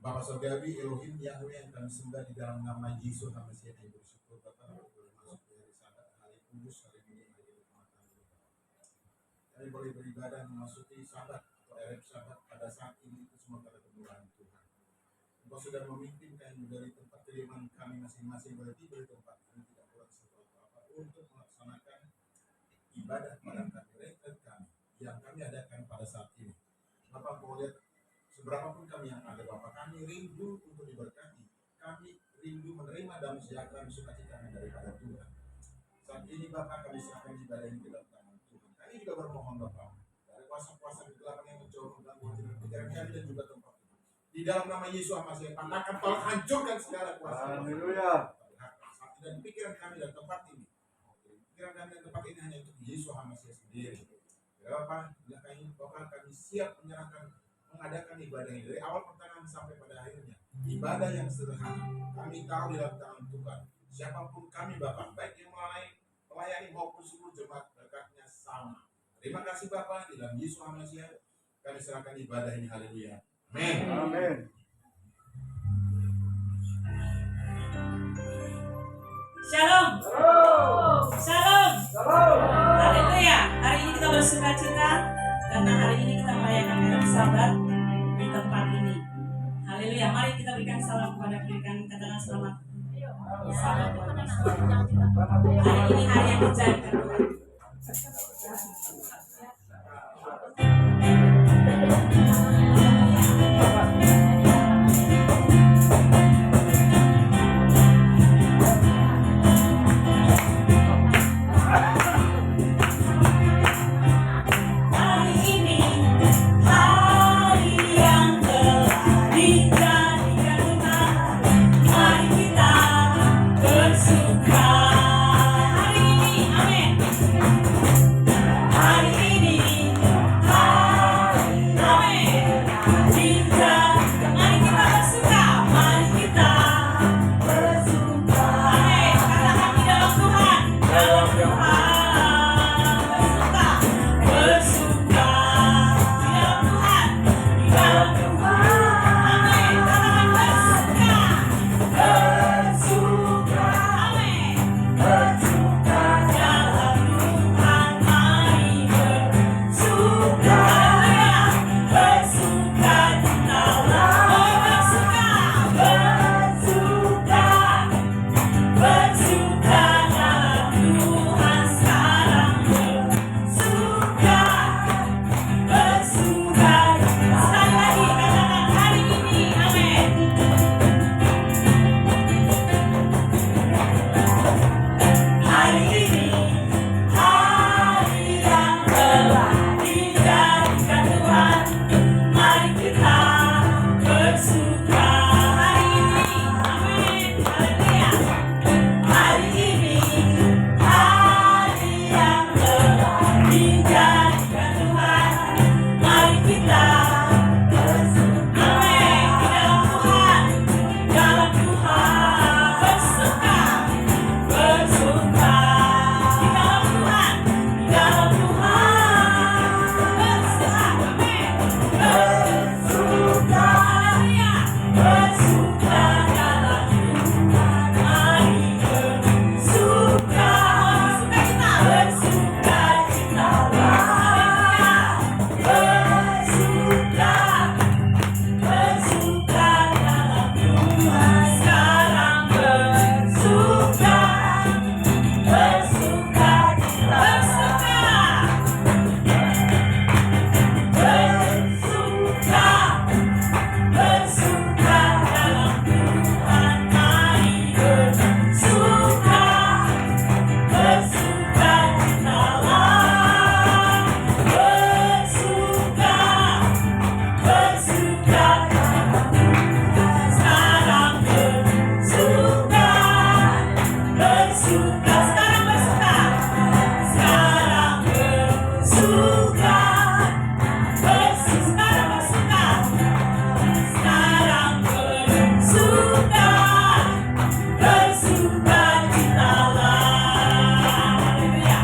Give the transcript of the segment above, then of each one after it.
Bapa Surgawi, Elohim Yahweh yang kami sembah di dalam nama Yesus, nama Siapa yang bersyukur Bapak boleh masuk dari sabat hari kudus hari ini hari kehormatan. Kami boleh beribadah memasuki sabat atau ereb sabat pada saat ini itu semua pada kemurahan Tuhan. Engkau sudah memimpin kami dari tempat kediaman kami masing-masing boleh tiba di tempat ini tidak kurang sesuatu apa untuk melaksanakan ibadah pada kami yang kami adakan pada saat ini. Bapak mau lihat seberapapun kami yang ada Bapak, kami rindu untuk diberkati, kami rindu menerima damai sejahtera dan sukacita daripada Tuhan. Saat ini Bapak kami serahkan ibadah ini ke dalam tangan Tuhan. Kami juga bermohon Bapak dari kuasa-kuasa kegelapan yang mencoba mengganggu pikiran kami dan juga tempat ini. Di dalam nama Yesus Masih pandangkan tolong hancurkan segala kuasa. Haleluya. Dan pikiran kami dan tempat ini. Pikiran kami dan tempat ini hanya untuk Yesus Masih sendiri. Ya Bapak, Bapak kami siap menyerahkan mengadakan ibadah ini dari awal pertengahan sampai pada akhirnya. Ibadah yang sederhana kami taruh di dalam tangan Tuhan. Siapapun kami Bapak, baik yang melayani maupun seluruh jemaat, berkatnya sama. Terima kasih Bapak, di dalam Yesus Masih kami serahkan ibadah ini. Haleluya. Amin. Amin. Shalom. Shalom. Shalom. Shalom. Haleluya. Hari ini kita bersuka cita karena hari ini kita merayakan ereb sabat di tempat ini. Haleluya. Mari kita berikan salam kepada kiri kanan, katakan selamat Hari ini hari yang dijadikan Tuhan. Hari ini hari yang telah dijadikan Tuhan. Mari kita bersuka. Hari ini, amin. Hari ini, amin. Mari kita bersuka. Mari kita bersuka. Amin. Katakan di dalam Tuhan. Dalam Tuhan. Bersuka. Bersuka. Di dalam Tuhan. Di dalam Tuhan. Amin. Katakan bersuka. Bersuka. Amin. Bersuka dalam Tuhan. Mari bersuka. Haleluya. Bersuka citalah. Oh, bersuka. Bersuka. Bersuka dalam Tuhan sekarang. Bersuka. Bersuka. Sekali lagi katakan hari ini. Amin. Hari ini hari yang telah dijadikan Tuhan. Mari kita bersuka. Hari ini, amin. Haleluya. Hari ini hari yang telah dijadikan Tuhan. Mari kita bersuka. Amin. Di dalam Tuhan. Di dalam Tuhan. Bersuka. Bersuka di dalam Tuhan, di dalam Tuhan. Bersuka, amin. Bersuka, haleluya. Bersuka dalam Tuhan. Mari bersuka. Oh, bersuka kita. Bersuka citalah. Haleluya. Bersuka. Bersuka dalam Tuhan. Sekarang bersuka. Bersuka cita. Bersuka. Bersuka dalam Tuhan. Mari bersuka. Bersuka citalah. Bersuka. Bersuka dalam Tuhan. Sekarang bersuka. Bersuka. Sekarang bersuka. Sekarang bersuka. Sekarang bersuka. Sekarang bersuka. Bersuka citalah. Haleluya.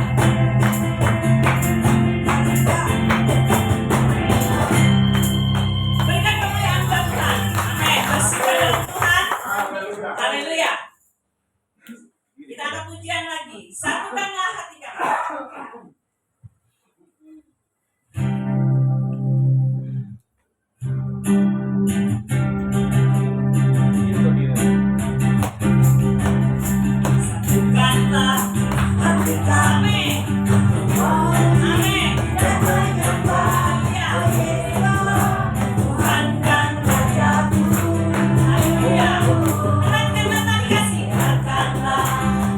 Berikan kemuliaan buat Tuhan. Amin. Bersuka dalam Tuhan. Haleluya. Kita akan pujian lagi. Satukanlah hati kami. Satukanlah hati kami. Amin. Haleluya. Tuhan kan rajaku. Haleluya. Katakanlah tali kasih. Katakanlah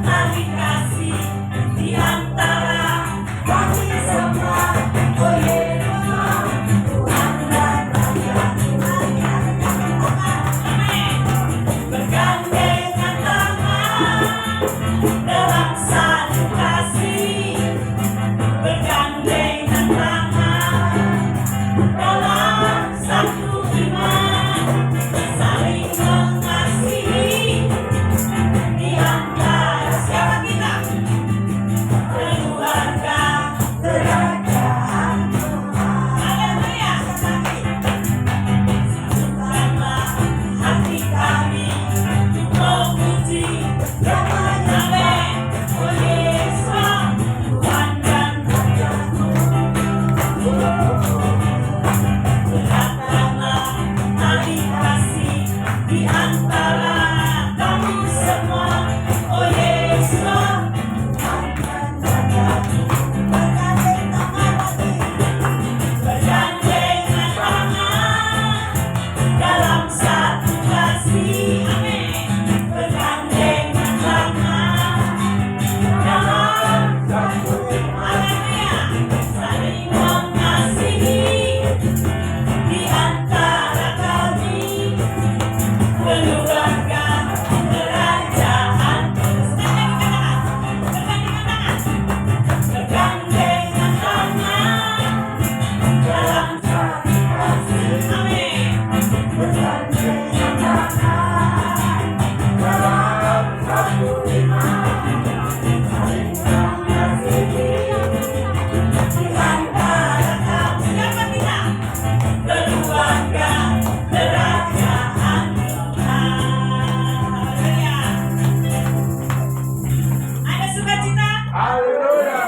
tali kasih di antara kami semua. Oh Yehovah, Tuhan dan rajaku. Amin. Bergandengan tangan dalam satu kasih. Bergandengan tangan dalam satu iman. Saling mengasihi di antara siapa kita? Keluarga kerajaan Tuhan. Haleluya. Satukanlah hati kami untuk memuji nama-Nya. Oh Yesus. Haleluya.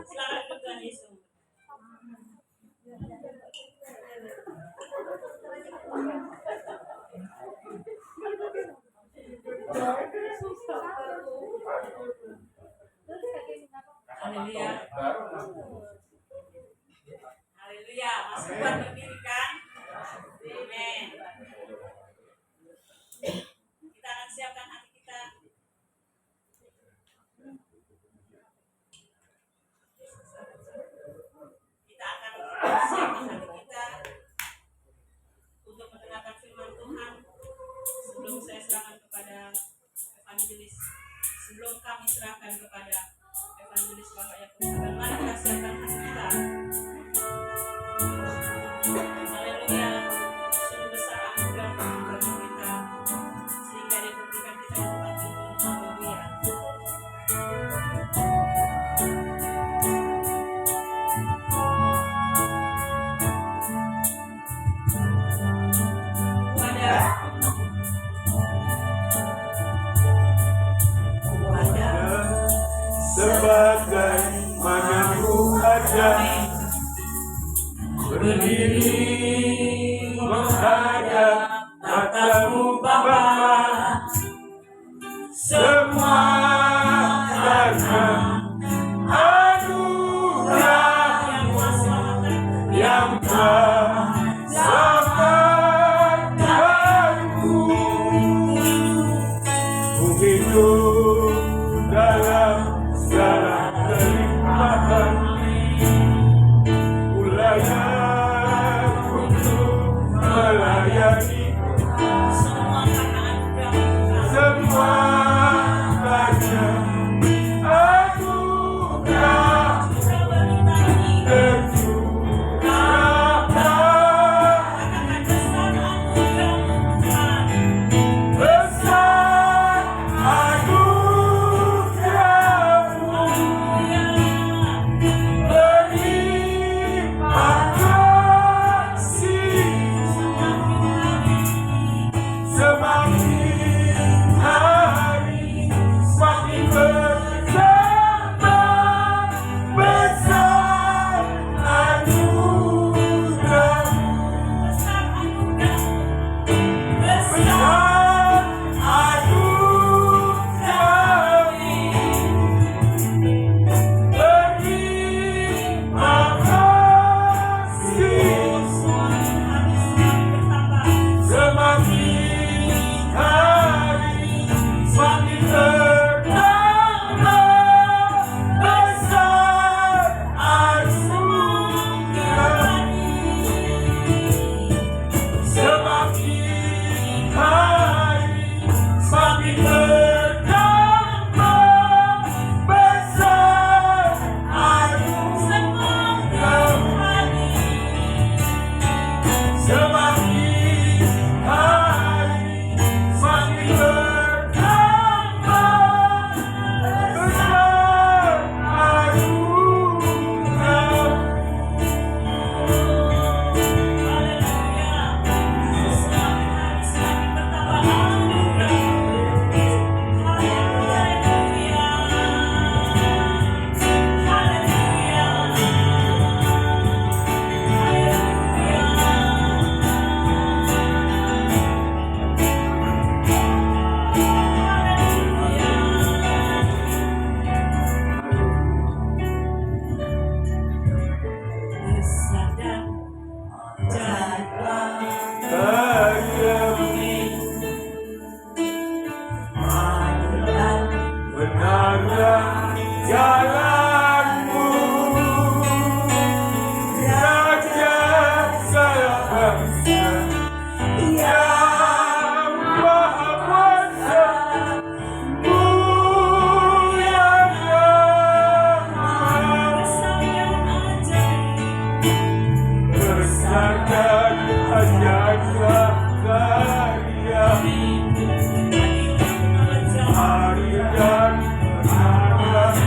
Silakan duduk Tuhan Yesus. Haleluya. Haleluya. Masih kuat berdiri kan? Amen. Kita akan siapkan hati kita. Kita akan siapkan hati kita untuk mendengarkan firman Tuhan. Sebelum saya serahkan kepada evangelis, sebelum kami serahkan kepada evangelis Bapak Yakub, mari kita siapkan hati kita. Haleluya. Sungguh besar anugerah Tuhan bagi kita, sehingga Dia memberikan kita di tempat ini. Haleluya. Sebagai mana ku ada berdiri menghadap matamu Bapa, semua karena anugerah yang telah selamatkanku. Ku hidup dalam segala kenikmatan, ku layak untuk melayani. Semua karena anugerah besar anugerahmu, berlimpah kasih. Semakin hari semakin bertambah besar anugerahmu, besar anugerahmu, berlimpah kasih. Semakin hari semakin bertambah besar anugerahmu. Semakin hari semakin bertambah besar anugerahmu. Semakin hari semakin bertambah besar anugerahmu. Benarlah jalanmu, Raja segala bangsa yang Maha Kuasa, mulia namamu, besarkan ajaib karya. Hari dan malam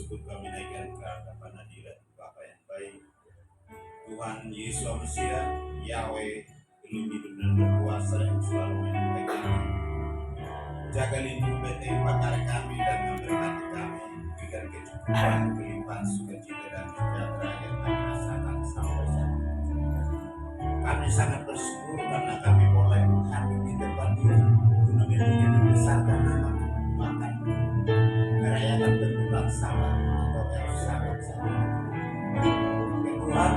bersyukur kami naikkan ke hadapan hadirat Bapa yang baik, Tuhan Yesus Masia, Yahweh, belum hidup dan berkuasa yang selalu menyertai kami. Jaga lindungi beteng bakar kami dan memberkati kami, berikan kecukupan, kelimpahan sukacita dan sejahtera yang kami rasakan sampai saat ini. Kami sangat bersyukur karena kami boleh hadir di tempat ini guna memuji membesarkan nama, bahkan merayakan pembukaan Sabat atau Eros Sabat saat ini. Ya Tuhan,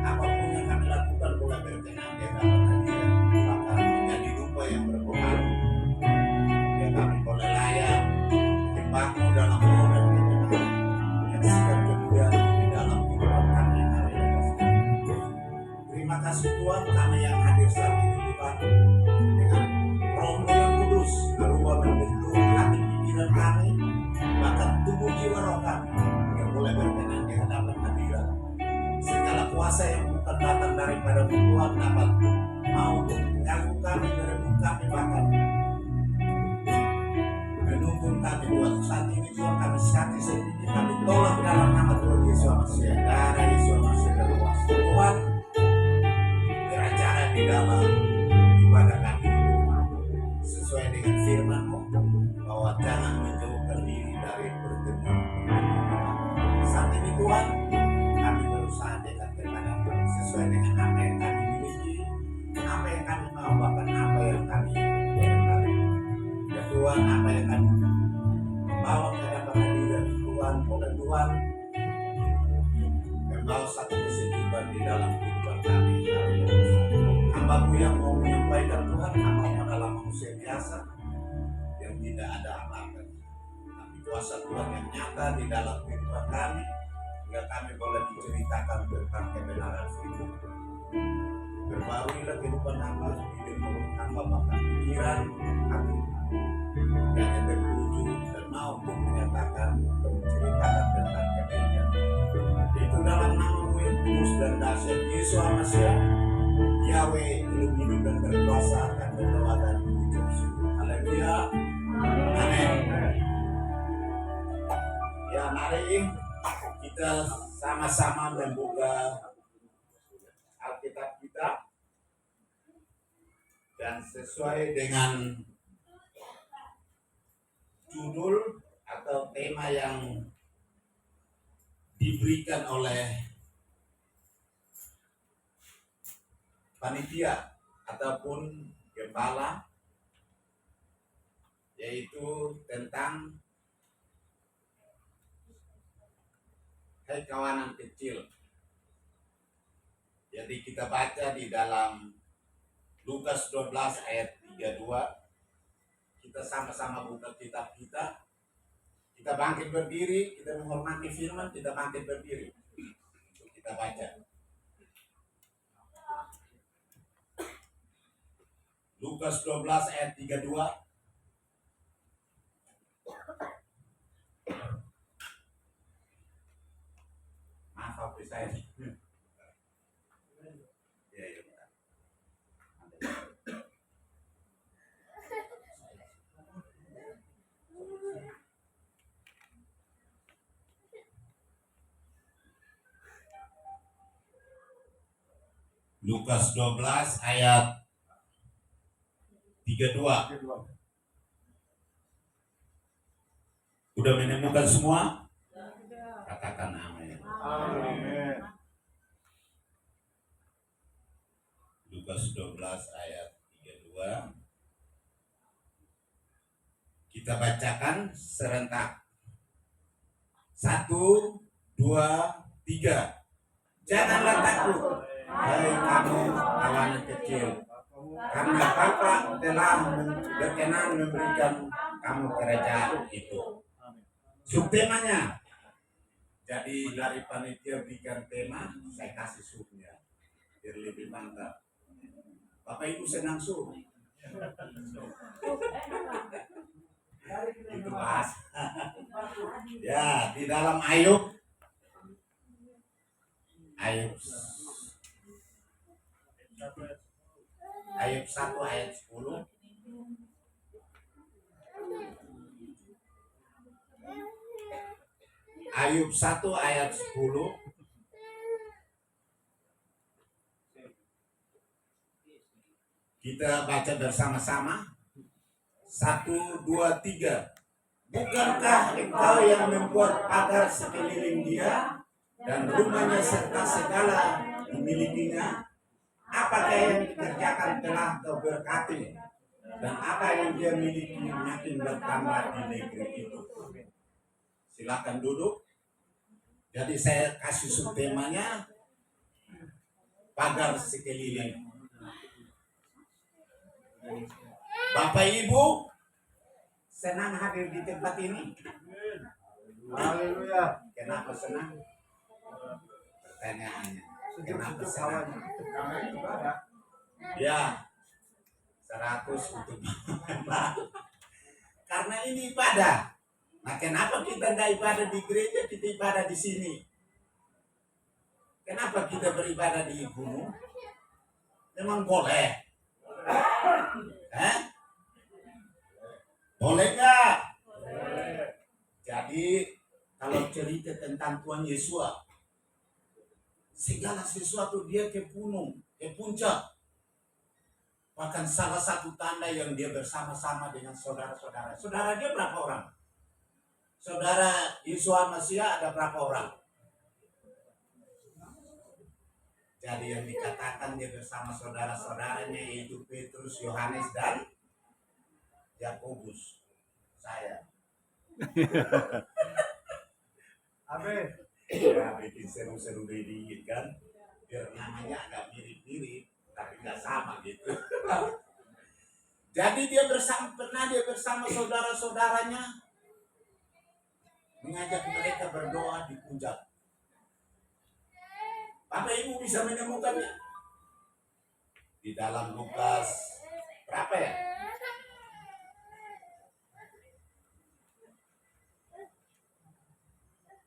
apapun yang kami lakukan boleh berkenan di hadapan hadirat, bahkan menjadi rupa yang berpengaruh. Ya kami boleh layak menyembah-Mu dalam roh dan kebenaran, menyaksikan kemuliaan di dalam kehidupan kami hari lepas ini. Terima kasih Tuhan, kami yang hadir saat ini Tuhan, dengan Roh-Mu yang kudus berubah membentuk hati pikiran kami, bahkan tubuh jiwa roh kami yang boleh berkenan di hadapan hadirat. Segala kuasa yang bukan datang daripada Tuhan dapat mau mengganggu kami, merebut kami, bahkan menuntun kami buat saat ini Tuhan. Kami sekali sendiri kami tolak dalam nama Tuhan Yesus Masia, darah Yesus Masia dan kuasa Tuhan. Beracara di dalam ibadah kami sesuai dengan firman-Mu bahwa jangan menjauhkan diri dari pertemuan. Saat ini Tuhan, kami berusaha dekat kepada-Mu sesuai dengan apa yang kami miliki, apa yang kami mau, bahkan apa yang kami kehendaki. Ya Tuhan, apa yang kami bawa ke hadapan hadirat Tuhan, oleh Tuhan membawa satu kesejukan di dalam kehidupan kami hari ini. Hamba-Mu yang mau menyampaikan Tuhan, hamba-Mu adalah manusia biasa yang tidak ada apa-apa, tapi kuasa Tuhan yang nyata di dalam kehidupan kami, hingga kami boleh menceritakan tentang kebenaran firman. Berbaruilah kehidupan hamba, hidup mulut hamba, bahkan pikiran, hati, dan yang tertuju dan mau untuk menyatakan atau menceritakan tentang kebaikan. Itu dalam nama-Mu yang kudus dan dahsyat Yesus Masia, Yahweh, belum hidup dan berkuasa, akan berdoa dan mengucap syukur. Haleluya. Amin. Ya, mari kita sama-sama membuka Alkitab kita, dan sesuai dengan judul atau tema yang diberikan oleh panitia ataupun gembala, yaitu tentang hai kawanan kecil. Jadi kita baca di dalam Lukas 12 ayat 32. Kita sama-sama buka kitab kita. Kita bangkit berdiri, kita menghormati firman, kita bangkit berdiri untuk kita baca. Lukas 12 ayat 32. Maaf HP saya. Ya, ya. Lukas 12 ayat 32. Udah menemukan semua? Katakan amin. Amin. Lukas 12 ayat 32. Kita bacakan serentak. 1, 2, 3. Janganlah takut, hai kamu kawanan kecil, karena Bapa telah berkenan memberikan kamu kerajaan itu. Subtemanya. Jadi dari panitia berikan tema, saya kasih subnya biar lebih mantap. Bapak Ibu senang sub? Itu bahas. Ya, di dalam Ayub 1 ayat 10. Ayub 1 ayat 10. Kita baca bersama-sama. 1, 2, 3. Bukankah engkau yang membuat pagar sekeliling dia dan rumahnya serta segala dimilikinya? Apakah yang dikerjakan telah kau berkati dan apa yang dia miliki makin bertambah di negeri itu? Silakan duduk. Jadi saya kasih subtemanya pagar sekeliling. Bapak Ibu senang hadir di tempat ini. Haleluya. Kenapa senang? Pertanyaannya. Kenapa senang? Ya, 100 untuk karena ini ibadah. Nah, kenapa kita nggak ibadah di gereja, kita ibadah di sini? Kenapa kita beribadah di gunung? Memang boleh. Boleh nggak? Jadi kalau cerita tentang Tuhan Yesus, segala sesuatu dia ke gunung, ke puncak. Bahkan salah satu tanda yang dia bersama-sama dengan saudara-saudara. Saudara dia berapa orang? Saudara Yesus Masih ada berapa orang? Jadi yang dikatakan dia bersama saudara-saudaranya yaitu Petrus, Yohanes, dan Yakobus. Saya. Amin. Ya, bikin seru-seru dikit kan. Biar namanya agak mirip-mirip, tapi nggak sama gitu. Jadi dia bersama saudara-saudaranya mengajak mereka berdoa di puncak. Bapak Ibu bisa menemukannya di dalam Lukas berapa ya?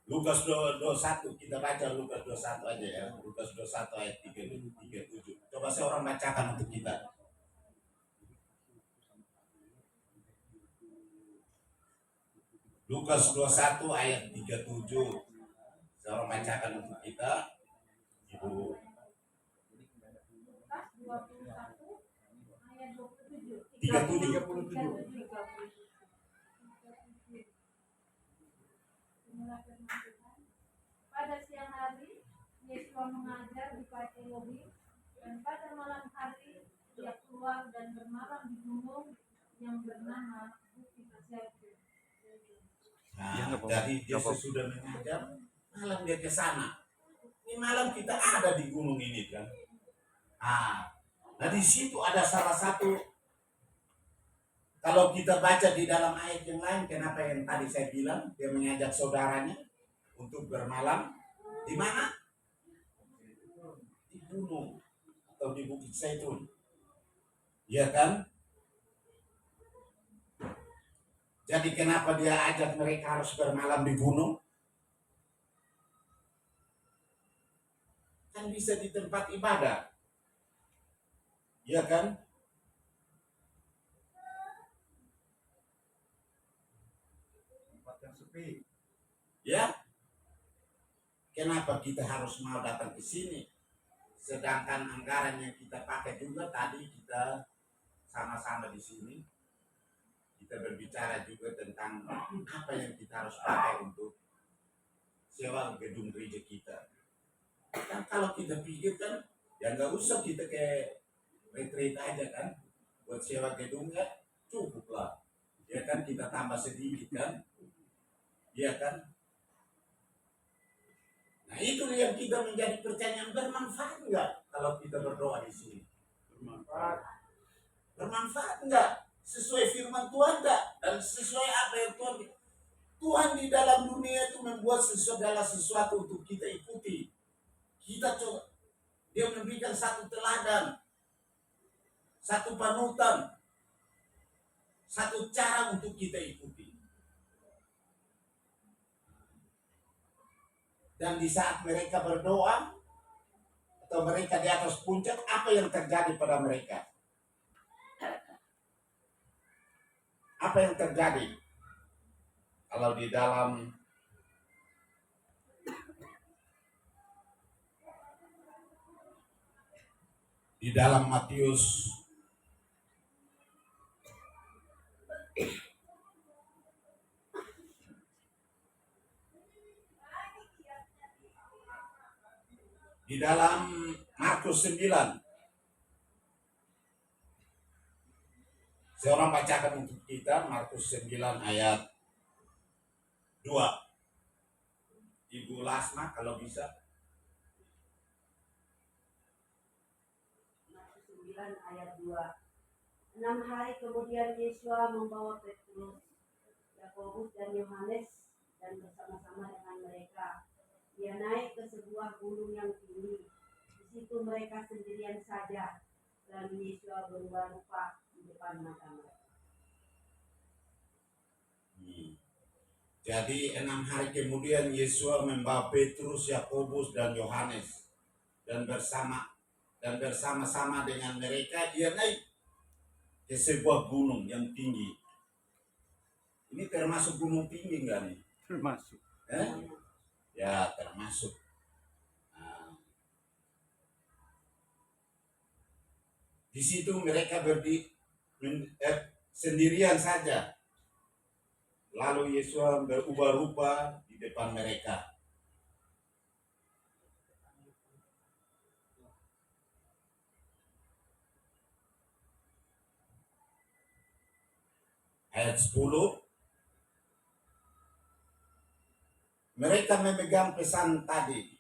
Lukas 21, kita baca Lukas 21 aja ya. Lukas 21 ayat 37. Coba seorang bacakan untuk kita. Lukas 21 ayat 37. Seorang bacakan untuk kita. Ibu. 37. Pada siang hari, Yesus mengajar di Paiologi, dan pada malam hari dia keluar dan bermalam di gunung yang bernama Bukit Zaitun. Nah, jadi dia sesudah mengajar, malam dia ke sana. Ini malam kita ada di gunung ini kan. Nah di situ ada salah satu. Kalau kita baca di dalam ayat yang lain, kenapa yang tadi saya bilang dia mengajak saudaranya untuk bermalam di mana? Di gunung atau di Bukit Zaitun. Iya kan? Jadi kenapa dia ajak mereka harus bermalam di gunung? Kan bisa di tempat ibadah. Iya kan? Tempat yang sepi. Ya. Kenapa kita harus mau datang ke sini? Sedangkan anggaran yang kita pakai juga tadi kita sama-sama di sini. Kita berbicara juga tentang apa yang kita harus pakai untuk sewa gedung gereja kita. Kan kalau kita pikir kan, ya nggak usah kita kayak retreat aja kan, buat sewa gedungnya cukup lah. Ya kan kita tambah sedikit kan, ya kan. Nah itu yang kita menjadi pertanyaan, bermanfaat nggak kalau kita berdoa di sini? Bermanfaat nggak? Sesuai firman Tuhan nggak? Dan sesuai apa yang Tuhan di dalam dunia itu membuat segala sesuatu untuk kita ikuti. Kita coba, dia memberikan satu teladan, satu panutan, satu cara untuk kita ikuti. Dan di saat mereka berdoa atau mereka di atas puncak, apa yang terjadi pada mereka? Apa yang terjadi? Kalau di dalam di dalam Matius di dalam Markus 9. Seorang bacakan untuk kita Markus 9 ayat 2. Ibu Lasma kalau bisa. Markus 9 ayat 2. 6 hari kemudian Yesus membawa Petrus, Yakobus dan Yohanes dan bersama-sama dengan mereka. Ia naik ke sebuah gunung yang tinggi. Di situ mereka sendirian saja. Dan Yesus berubah rupa di depan mata mereka. Jadi 6 hari kemudian Yesus membawa Petrus, Yakobus dan Yohanes dan bersama-sama dengan mereka dia naik ke sebuah gunung yang tinggi. Ini termasuk gunung tinggi enggak nih? Termasuk. Ya termasuk. Di situ mereka sendirian saja. Lalu Yesus berubah rupa di depan mereka. Ayat 10. Mereka memegang pesan tadi.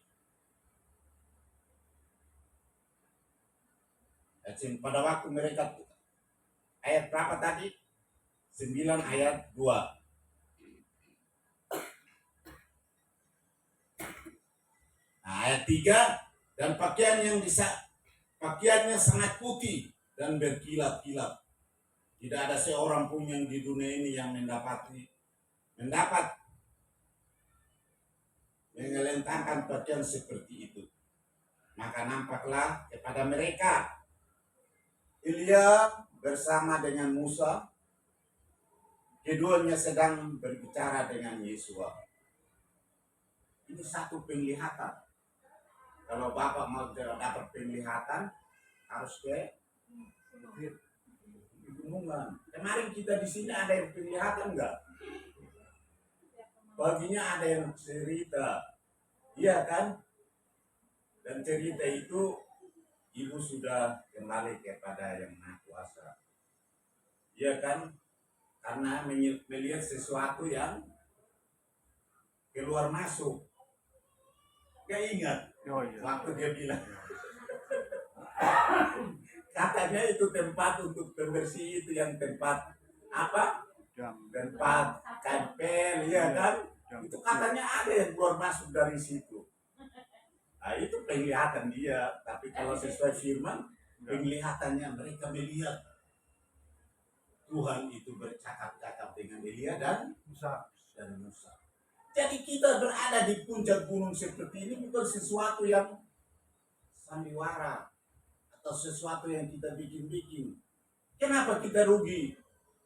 Pada waktu mereka, ayat berapa tadi? 9 ayat 2. Nah, ayat 3, dan pakaiannya sangat putih dan berkilat-kilat. Tidak ada seorang pun yang di dunia ini yang mendapat mengelentangkan pakaian seperti itu. Maka nampaklah kepada mereka Elia bersama dengan Musa. Keduanya sedang berbicara dengan Yesus. Ini satu penglihatan. Kalau Bapak mau dapat penglihatan, harus ke gunungan. Kemarin kita di sini ada yang penglihatan enggak? Paginya ada yang cerita, iya kan? Dan cerita itu ibu sudah kembali kepada yang Maha Kuasa, iya kan? Karena melihat sesuatu yang keluar masuk. Gak ingat waktu dia bilang katanya itu tempat untuk pembersih, itu yang tempat apa? Tempat tempel, ya kan? Itu katanya ada yang keluar masuk dari situ. Nah, itu penglihatan dia. Tapi kalau sesuai firman, penglihatannya mereka melihat Tuhan itu bercakap-cakap dengan Elia dan Musa. Jadi kita berada di puncak gunung seperti ini bukan sesuatu yang sandiwara atau sesuatu yang kita bikin-bikin. Kenapa kita rugi?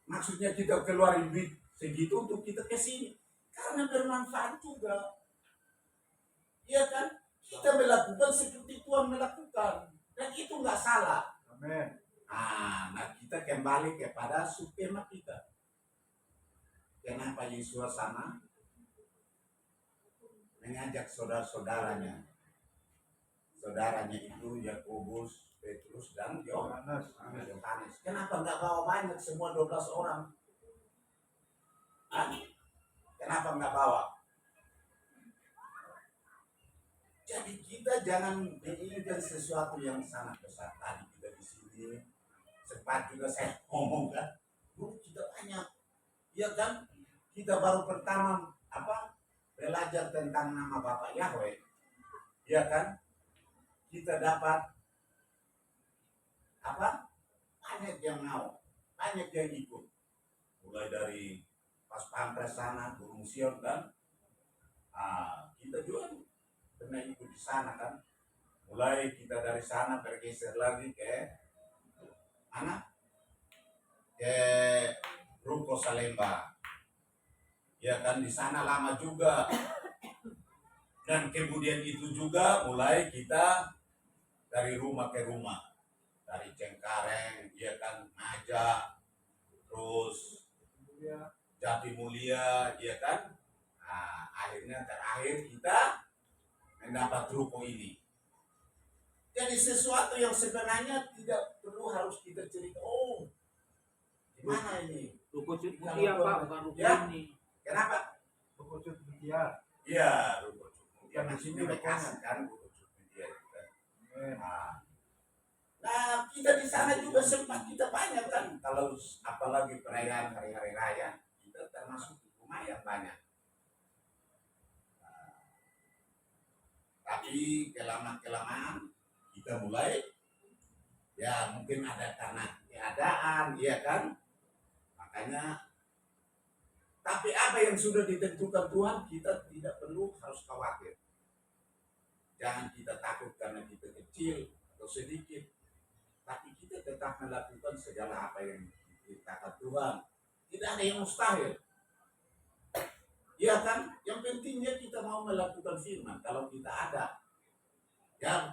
Maksudnya kita keluarin duit segitu untuk kita ke sini. Karena bermanfaat juga. Iya kan? Kita melakukan seperti Tuhan melakukan. Dan itu nggak salah. Amin. Nah kita kembali kepada subtema kita. Kenapa Yesus sama mengajak saudara-saudaranya? Saudaranya itu Yakobus, Petrus, dan Yohanes. Kenapa nggak bawa banyak semua 12 orang? Kenapa nggak bawa? Jadi kita jangan menginginkan sesuatu yang sangat besar. Tadi kita di sini sempat juga saya ngomong kan, dulu kita banyak, ya kan? Kita baru pertama belajar tentang nama Bapak Yahweh, ya kan? Kita dapat banyak yang mau, banyak yang ikut, mulai dari pas pampres sana, Gunung Sion kan, kita juga pernah ikut di sana kan. Mulai kita dari sana bergeser lagi ke mana? Ke Ruko Salemba. Ya kan, di sana lama juga. Dan kemudian itu juga mulai kita dari rumah ke rumah. dari Cengkareng, dia kan ngajak, terus Jatimulya, dia kan. Nah, akhirnya terakhir kita mendapat ruko ini. Jadi sesuatu yang sebenarnya tidak perlu harus kita cerita. Oh, gimana ini? Ruko Cut Mutia Pak, bukan ruko Ya. ini. Kenapa? Ruko Cut Mutia. Iya, ruko Cukmutia. Bukan di sini Maksudnya rukonya. bekas kan ruko Cukmutia itu kan. Amin. Nah, kita di sana juga sempat kita banyak kan. Kalau apalagi perayaan hari-hari raya, kita termasuk lumayan banyak. Tapi kelamaan kita mulai, ya mungkin ada karena keadaan, ya kan. Makanya, tapi apa yang sudah ditentukan Tuhan, kita tidak perlu harus khawatir. Jangan kita takut karena kita kecil atau sedikit, tapi kita tetap melakukan segala apa yang diberitakan Tuhan. Tidak ada yang mustahil. Ya kan? Yang pentingnya kita mau melakukan firman. Kalau kita ada yang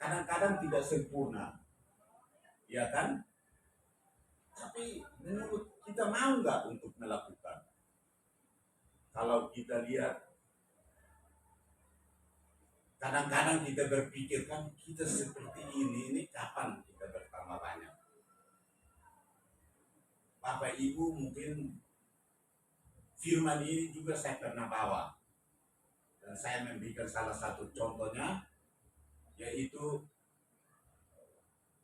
kadang-kadang tidak sempurna, ya kan? Tapi menurut kita mau nggak untuk melakukan? Kalau kita lihat, kadang-kadang kita berpikir kan kita seperti ini kapan kita bertambah banyak? Bapak Ibu mungkin firman ini juga saya pernah bawa, dan saya memberikan salah satu contohnya, yaitu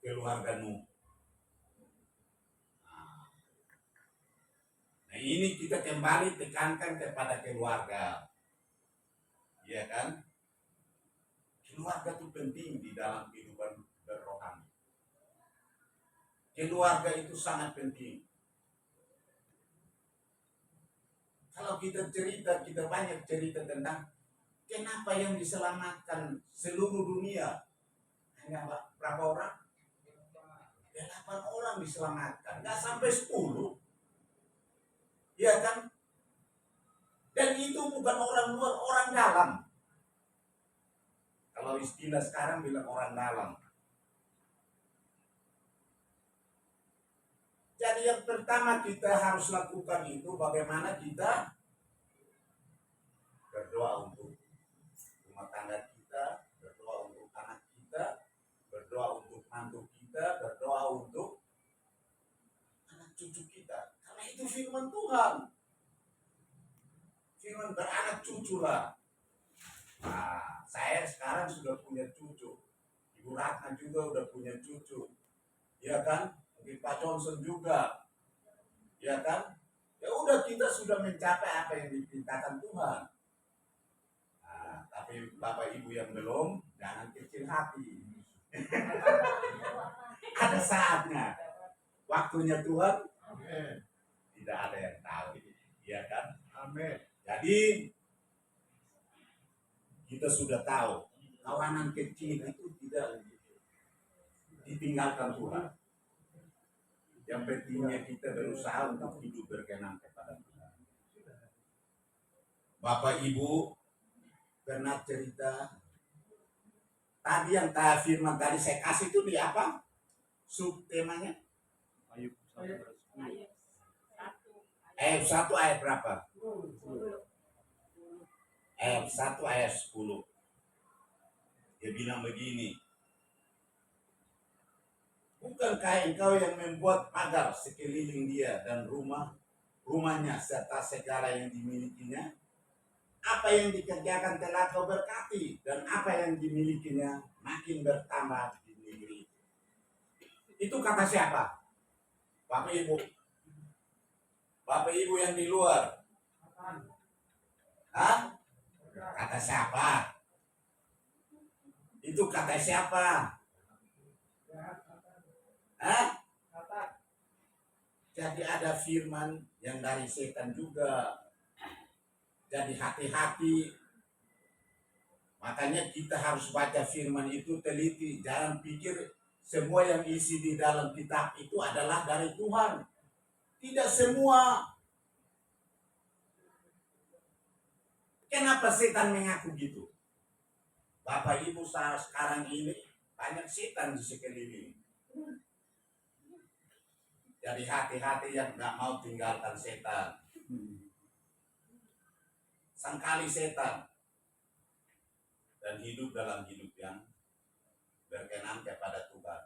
keluarga Nuh. Nah ini kita kembali tekankan kepada keluarga, ya kan? Keluarga itu penting di dalam kehidupan berrohani. Keluarga itu sangat penting. Kalau kita cerita, kita banyak cerita tentang kenapa yang diselamatkan seluruh dunia hanya berapa orang? 8 orang diselamatkan, nggak sampai 10. Ya kan? Dan itu bukan orang luar, orang dalam. Kalau istilah sekarang bilang orang dalam. Jadi yang pertama kita harus lakukan itu bagaimana kita berdoa untuk rumah tangga kita, berdoa untuk anak kita, berdoa untuk mantu kita, berdoa untuk anak cucu kita. Karena itu firman Tuhan. Firman beranak cucu lah. Nah, saya sekarang sudah punya cucu. Ibu Ratna juga udah punya cucu. Ya kan? Mungkin Pak Johnson juga. Ya kan? Ya udah kita sudah mencapai apa yang diperintahkan Tuhan. Nah, tapi Bapak Ibu yang belum, jangan kecil hati. Ada saatnya. Waktunya Tuhan, Amin. tidak ada yang tahu. Ya kan? Amin. Jadi kita sudah tahu kawanan kecil itu tidak ditinggalkan Tuhan. Yang pentingnya kita berusaha untuk hidup berkenan kepada Tuhan. Bapak Ibu pernah cerita tadi yang firman tadi saya kasih itu di apa? Subtemanya? Ayub 1:10. Ayat 1 ayat berapa? Ayat 1 ayat 10. Dia bilang begini. Bukankah engkau yang membuat pagar sekeliling dia dan rumahnya serta segala yang dimilikinya? Apa yang dikerjakan telah kau berkati, dan apa yang dimilikinya makin bertambah di negeri. Itu kata siapa? Bapak Ibu. Bapak Ibu yang di luar. Hah? Kata siapa? Itu kata siapa? Hah? Jadi ada firman yang dari setan juga. Jadi hati-hati. Makanya kita harus baca firman itu teliti. Jangan pikir semua yang isi di dalam kitab itu adalah dari Tuhan. Tidak semua. Kenapa setan mengaku gitu? Bapak Ibu sekarang ini Banyak setan di sekeliling. Jadi hati-hati yang nggak mau tinggalkan setan. Sangkali setan dan hidup dalam hidup yang berkenan kepada Tuhan.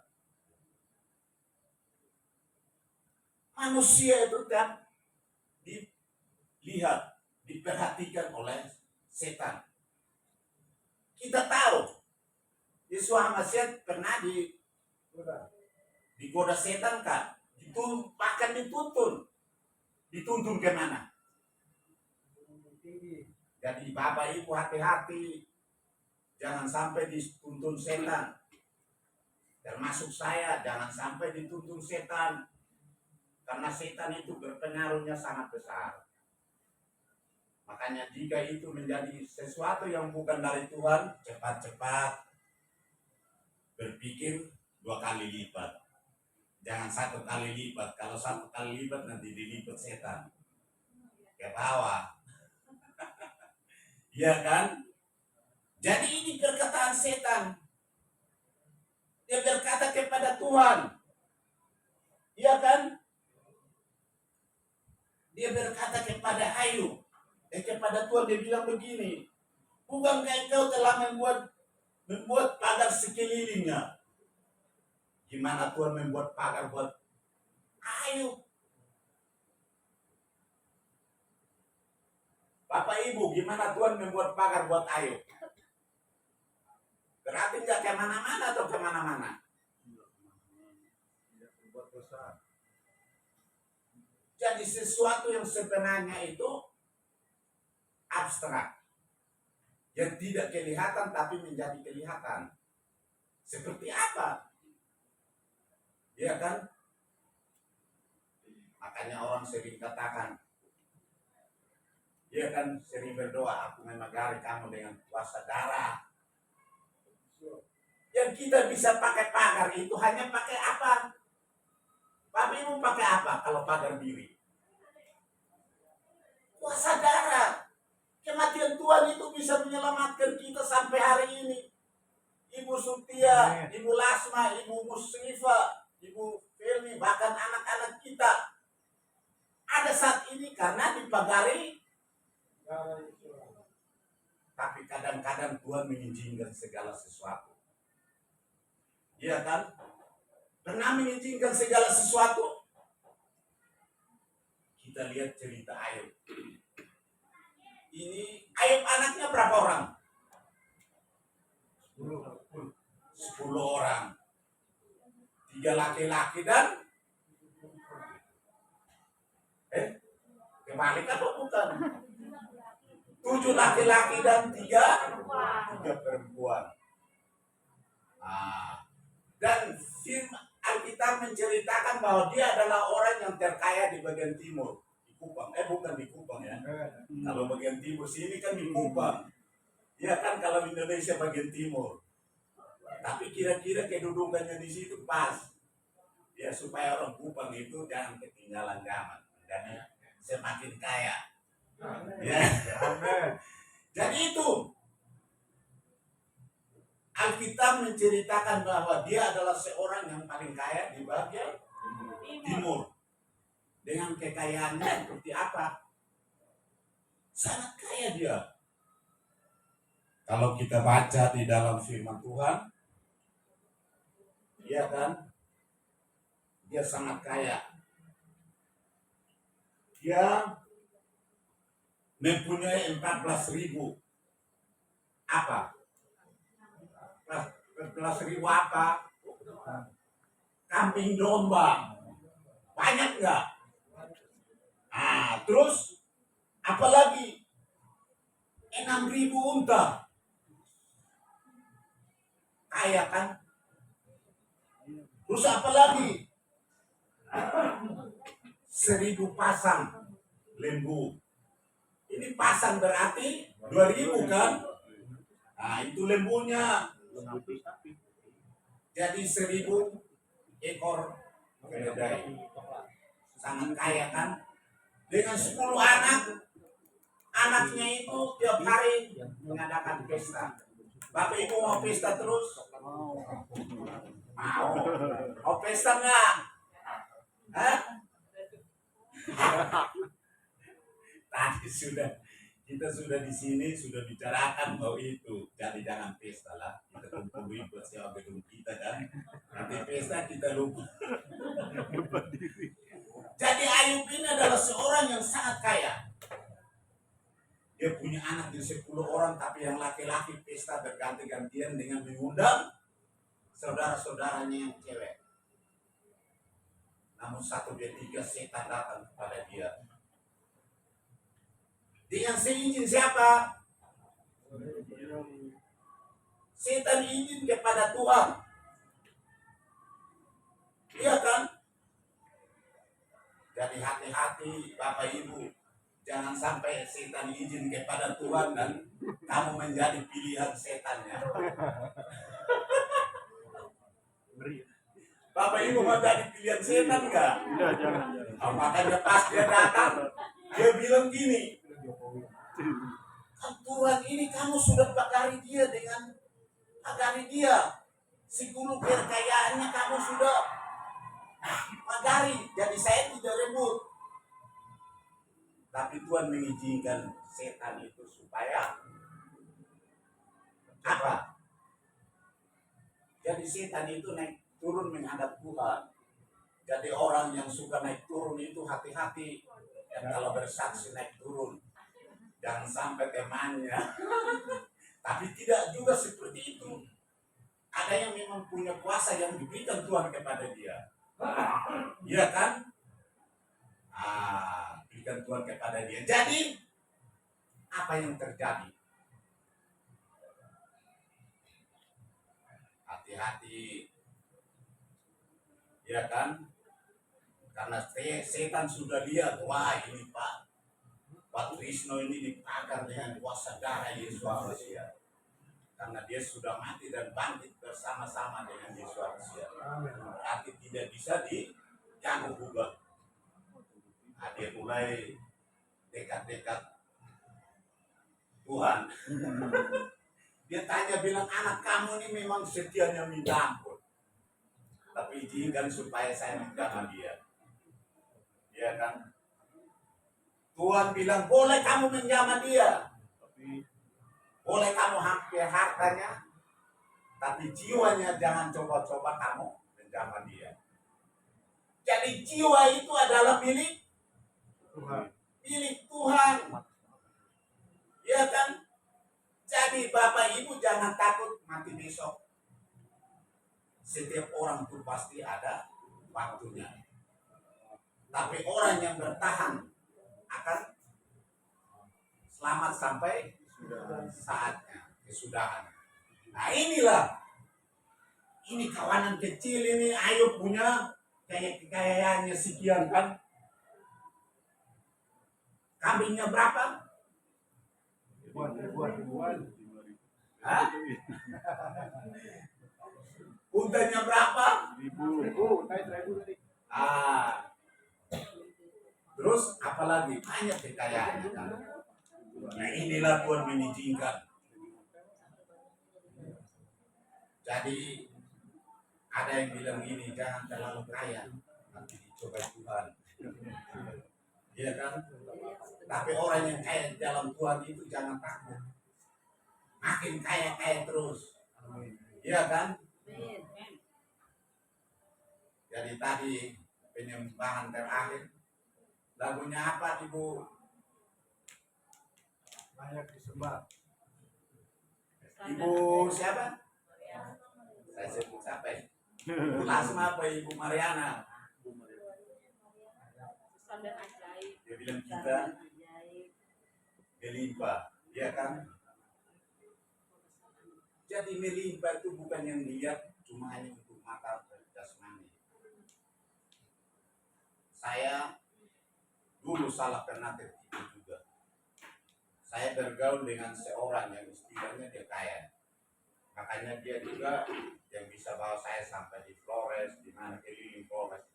Manusia itu kan dilihat, diperhatikan oleh setan. Kita tahu Yesus Hamasiat pernah digoda setan kan, bahkan dituntun kemana? Jadi Bapak Ibu hati-hati, jangan sampai dituntun setan. Termasuk saya, jangan sampai dituntun setan. Karena setan itu berpengaruhnya sangat besar. Makanya jika itu menjadi sesuatu yang bukan dari Tuhan, cepat-cepat berpikir 2 kali lipat. Jangan 1 kali lipat. Kalau 1 kali lipat nanti dilipat setan ke bawah. Iya kan? Jadi ini perkataan setan. Dia berkata kepada Tuhan. Iya kan? Dia berkata kepada Ayub. Kepada Tuhan dia bilang begini. Bukankah engkau telah membuat pagar sekelilingnya? Gimana Tuhan membuat pagar buat Ayub? Bapak Ibu, gimana Tuhan membuat pagar buat Ayub? Berarti nggak kemana-mana atau kemana-mana? Jadi sesuatu yang sebenarnya itu abstrak. Yang tidak kelihatan tapi menjadi kelihatan. Seperti apa? Ya kan? Makanya orang sering katakan, dia kan sering berdoa, aku memagari kamu dengan kuasa darah. Yang kita bisa pakai pagar itu hanya pakai apa? Bapak Ibu pakai apa kalau pagar diri? Kuasa darah. Kematian Tuhan itu bisa menyelamatkan kita sampai hari ini. Ibu Sutia, Ibu Lasma, Ibu Muslifa, Ibu Felmi, bahkan anak-anak kita ada saat ini karena dipagari. Tapi kadang-kadang Tuhan mengizinkan segala sesuatu. Iya kan? Pernah mengizinkan segala sesuatu. Kita lihat cerita Ayub. Ini Ayub anaknya berapa orang? 10 orang. 3 laki-laki dan kebalik apa bukan? 7 laki-laki dan 3 perempuan. Dan firman Alkitab menceritakan bahwa dia adalah orang yang terkaya di bagian timur. Di Kupang. Bukan di Kupang ya. Kalau bagian timur sini kan di Kupang. Ya kan kalau Indonesia bagian timur. Tapi kira-kira kedudukannya di situ pas. Ya supaya orang Kupang itu jangan ketinggalan zaman. Dan semakin kaya. Ya. Jadi itu Alkitab menceritakan bahwa dia adalah seorang yang paling kaya di bagian timur. Dengan kekayaannya seperti apa? Sangat kaya dia. Kalau kita baca di dalam firman Tuhan, ya kan? Dia sangat kaya. Dia mempunyai 14.000 apa? 14.000 apa? Kambing domba. Banyak nggak? Terus apalagi 6.000 unta. Kaya kan? Terus apalagi 1.000 pasang lembu. Ini pasang berarti 2.000 kan? Itu lembunya. Jadi 1.000 ekor keledai. Sangat kaya kan? Dengan 10 anak. Anaknya itu tiap hari mengadakan pesta. Bapak Ibu mau pesta terus? pesta nggak? Hah? Tadi kita sudah di sini sudah bicarakan bahwa itu, jadi jangan pesta lah. Kita kumpul duit buat sewa gedung kita kan. Nanti pesta kita lupa. Jadi Ayub ini adalah seorang yang sangat kaya. Dia punya anak di 10 orang, tapi yang laki-laki pesta berganti-gantian dengan mengundang saudara-saudaranya yang cewek. Namun satu dari 3 setan datang kepada dia. Dengan seizin siapa? Setan izin kepada Tuhan. Iya kan? Jadi hati-hati Bapak Ibu. Jangan sampai setan izin kepada Tuhan dan kamu menjadi pilihan setannya. Bapak Ibu mau jadi pilihan setan enggak? Jangan. Makanya pas dia datang, dia bilang gini, kan Tuhan ini kamu sudah pagari dia dengan pagari dia. 10 kekayaannya kamu sudah pagari, jadi saya tidak rebut. Tapi Tuhan mengizinkan setan itu supaya apa? Jadi setan itu naik turun menghadap Tuhan. Jadi orang yang suka naik turun itu hati-hati. Dan kalau bersaksi naik turun, jangan sampai temannya. Tapi tidak juga seperti itu. Ada yang memang punya kuasa yang diberikan Tuhan kepada dia. Iya kan? Berikan Tuhan kepada dia. Jadi apa yang terjadi? Hati-hati. Ya kan? Karena setan sudah lihat, wah ini Pak Trisno ini dipagar dengan kuasa darah Yesus Maria. Karena dia sudah mati dan bangkit bersama-sama dengan Yesus Maria. Berarti tidak bisa diganggu juga. Nah, dia mulai dekat-dekat Tuhan. Dia tanya bilang, anak kamu ini memang setianya minta ampun. Tapi izinkan supaya saya menjamah dia. Ya kan? Tuhan bilang, boleh kamu menjamah dia. Boleh kamu hampir hartanya. Tapi jiwanya jangan coba-coba kamu menjamah dia. Jadi jiwa itu adalah milik Tuhan. milik Tuhan. Ya kan? Jadi Bapak Ibu jangan takut mati besok. Setiap orang itu pasti ada waktunya. Tapi orang yang bertahan akan selamat sampai saatnya, kesudahan. Nah inilah, ini kawanan kecil ini, Ayub punya kayak kekayaannya sekian kan. Kambingnya berapa? Ribuan. Hah? Untanya berapa? 1.000. Naik 1.000 tadi. Terus apalagi banyak kekayaannya kan. Nah inilah Tuhan mengizinkan. Jadi ada yang bilang ini jangan terlalu kaya, nanti dicoba Tuhan. Iya kan? Tapi orang yang kaya di dalam Tuhan itu jangan takut. Makin kaya terus. Iya kan? Jadi tadi penyembahan terakhir lagunya apa Ibu? Banyak disembah. Ibu siapa? Saya sebut siapa ya? Ibu Lasma apa Ibu Mariana? Standar ajaib. Dia bilang kita melimpah, ya kan? Jadi melimpah itu bukan yang dilihat cuma hanya untuk mata jasmani. Saya dulu salah pernah tertipu juga. Saya bergaul dengan seorang yang istilahnya dia kaya. Makanya dia juga yang bisa bawa saya sampai di Flores, di mana keliling Flores.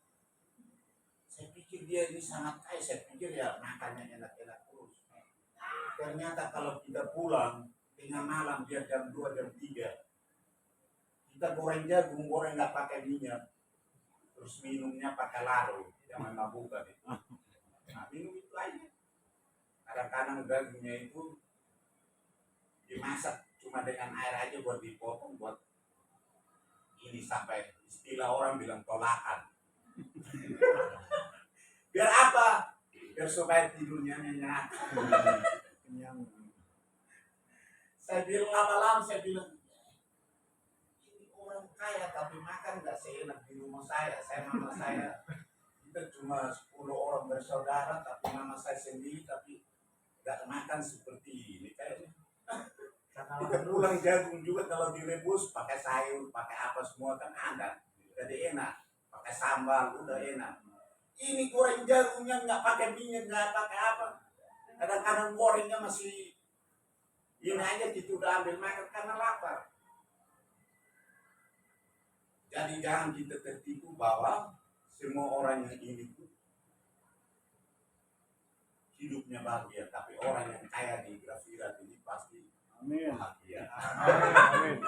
Saya pikir dia ini sangat kaya, saya pikir ya makannya enak-enak terus. Ternyata kalau kita pulang tengah malam dia jam 2, jam 3, kita goreng jagung, goreng nggak pakai minyak. terus minumnya pakai laro, jangan mabukan itu. Nah, minum itu aja. Kadang-kadang dagingnya itu dimasak cuma dengan air aja buat dipotong, buat ini sampai istilah orang bilang tolakan. Biar apa? Biar supaya tidurnya nyenyak. Kenyang. Saya bilang lama-lama saya bilang ini orang kaya tapi makan nggak seenak di rumah saya. Mama saya kita cuma 10 orang bersaudara tapi mama saya sendiri tapi nggak makan seperti ini kayaknya. Kita pulang jagung juga kalau direbus pakai sayur, pakai apa semua kan ada, jadi enak. Pakai sambal udah enak. Ini goreng jagungnya nggak pakai minyak, nggak pakai apa. Kadang-kadang gorengnya masih ini aja gitu udah ambil makan karena lapar. Jadi jangan kita tertipu bahwa semua orang yang ini tuh hidupnya bahagia, tapi orang yang kaya di Grafirat ini pasti Amin. bahagia. Amin.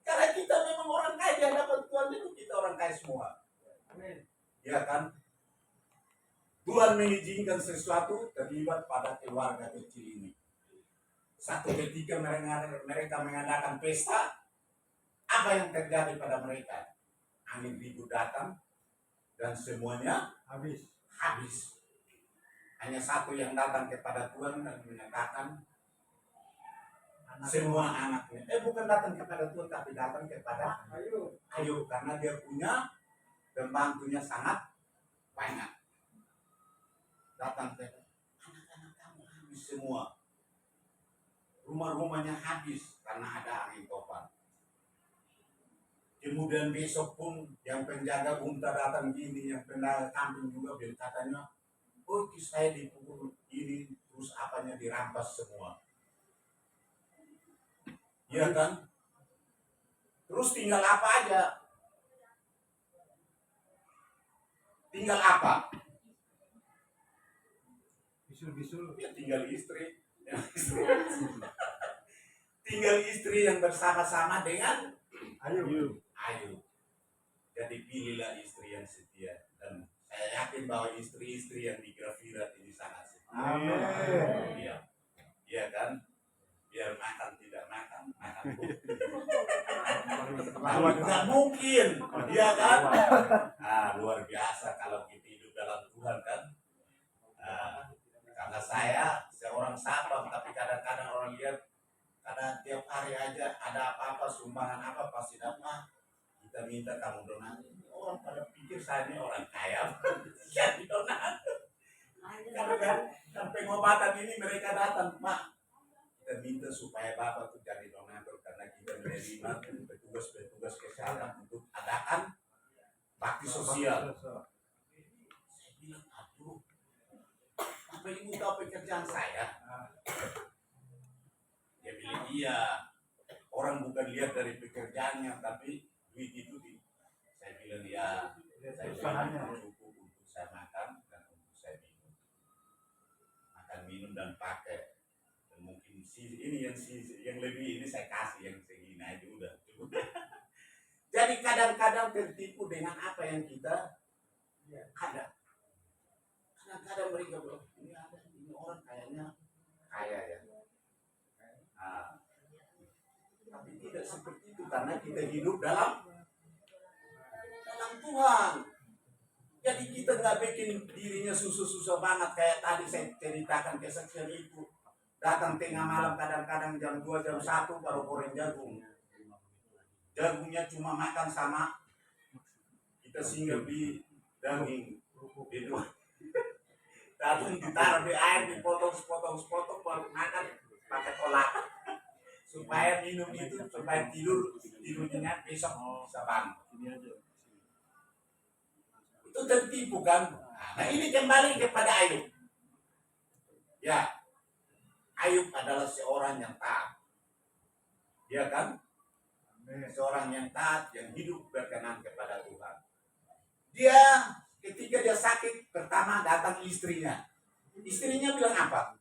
Karena kita memang orang kaya, di hadapan Tuhan itu kita orang kaya semua. Ya kan? Tuhan mengizinkan sesuatu terlibat pada keluarga kecil ini. Satu ketika mereka mengadakan pesta, apa yang terjadi pada mereka? Angin ribut datang dan semuanya Habis. habis. Hanya satu yang datang kepada Tuhan dan menyatakan semua anaknya. Bukan datang kepada Tuhan tapi datang kepada Ayub karena dia punya pembantunya sangat banyak. Datang ke anak-anak kamu habis semua. Rumah-rumahnya habis karena ada angin topan. Kemudian besok pun yang penjaga unta datang gini, yang penjaga kambing juga bilang katanya, oh saya dipukul ini terus apanya dirampas semua. Iya kan? Terus tinggal apa aja? Tinggal apa? Bisul-bisul. Ya tinggal istri. Tinggal istri yang bersama-sama dengan Ayo. Ayub. Jadi pilihlah istri yang setia. Dan saya yakin bahwa istri-istri yang di Grafirat ini sangat setia. Amin. Iya. Iya kan? Biar makan tidak makan nggak mungkin, iya kan? Nah, luar biasa kalau kita hidup dalam Tuhan kan. Karena saya seorang sabang, tapi kadang-kadang orang lihat karena tiap hari aja ada apa-apa sumbangan apa pasti dapat. Kita minta kamu donasi. Orang pada pikir saya ini orang kaya, jadi donasi. Karena kan pengobatan ini mereka datang, Mak. Kita minta supaya Bapak tuh jadi donatur karena kita menerima petugas-petugas kesehatan untuk adakan bakti sosial. Saya bilang, aduh, apa ibu tahu pekerjaan saya? Dia bilang, iya. Orang bukan lihat dari pekerjaannya, tapi duit itu. Saya bilang, ya, saya bilang cukup untuk saya makan dan untuk saya minum. Makan, minum, dan pakai. Mungkin yang lebih ini saya kasih yang segini aja udah cukup. Jadi kadang-kadang tertipu dengan apa yang kita ada. Kadang-kadang mereka bilang ini orang kayaknya kaya ya. Nah, tapi tidak seperti itu karena kita hidup dalam Tuhan. Jadi kita nggak bikin dirinya susah-susah banget kayak tadi saya ceritakan kesaksian itu. Datang tengah malam kadang-kadang jam 2, jam 1 baru goreng jagung. Jagungnya cuma makan sama kita singgah di daging. Datang ditaruh di air, dipotong-potong baru makan pakai kolak. Supaya minum itu, supaya tidurnya besok bisa bangun. Itu tertipu kan? Nah ini kembali kepada Ayub. Ya. Ayub adalah seorang yang taat. Dia kan? Seorang yang taat, yang hidup berkenan kepada Tuhan. Dia ketika dia sakit, pertama datang istrinya. Istrinya bilang apa?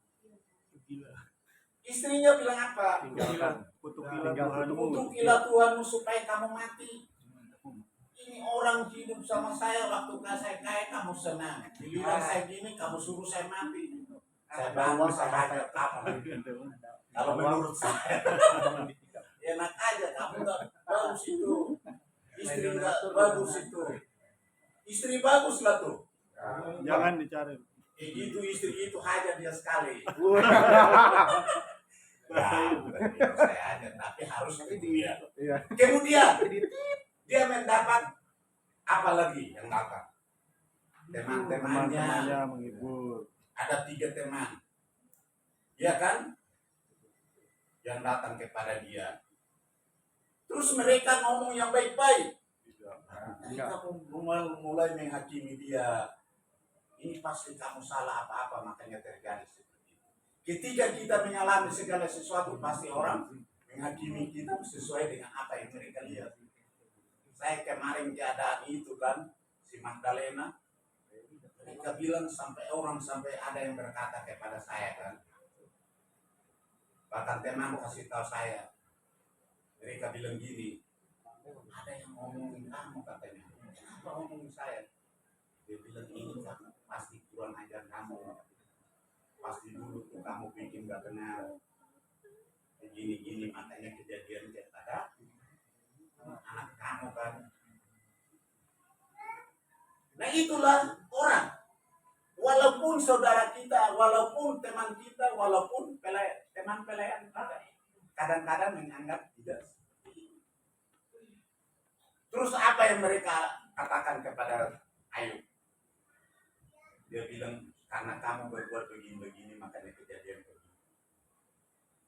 Istrinya bilang apa? Kutukilah Kutukilah Tuhanmu supaya kamu mati. Ini ini orang hidup sama saya waktu saya kaya kamu senang. Giliran saya gini kamu suruh saya mati. Saya bangun saya hajar kamu. Kalau menurut saya enak aja, kamu nggak bagus itu. Istri nggak bagus itu. Istri bagus lah tuh. Jangan dicari. Itu istri itu hajar dia sekali. Bukan saya aja, tapi harus kemudian. Iya. Kemudian dia mendapat apa lagi yang datang? Teman-temannya. Teman-temannya menghibur. Ada 3 teman, ya kan? Yang datang kepada dia. Terus mereka ngomong yang baik-baik. Mereka mulai menghakimi dia. Ini pasti kamu salah apa-apa, makanya terjadi seperti itu. Ketika kita mengalami segala sesuatu, pasti orang menghakimi kita sesuai dengan apa yang mereka lihat. Saya kemarin keadaan itu kan, si Magdalena, mereka bilang sampai ada yang berkata kepada saya kan. Bahkan teman kasih tahu saya, mereka bilang gini, ada yang ngomongin kamu katanya. Kenapa ngomongin saya? Dia bilang ini kamu pasti kurang ajar kamu. Pasti dulu tuh kamu bikin gak benar. Gini makanya kejadian kepada anak kamu kan. Nah itulah orang. Walaupun saudara kita, walaupun teman kita, walaupun teman pelayan kita, kadang-kadang menganggap tidak seperti itu. Terus apa yang mereka katakan kepada Ayub? Dia bilang, karena kamu berbuat begini-begini, makanya kejadian begini.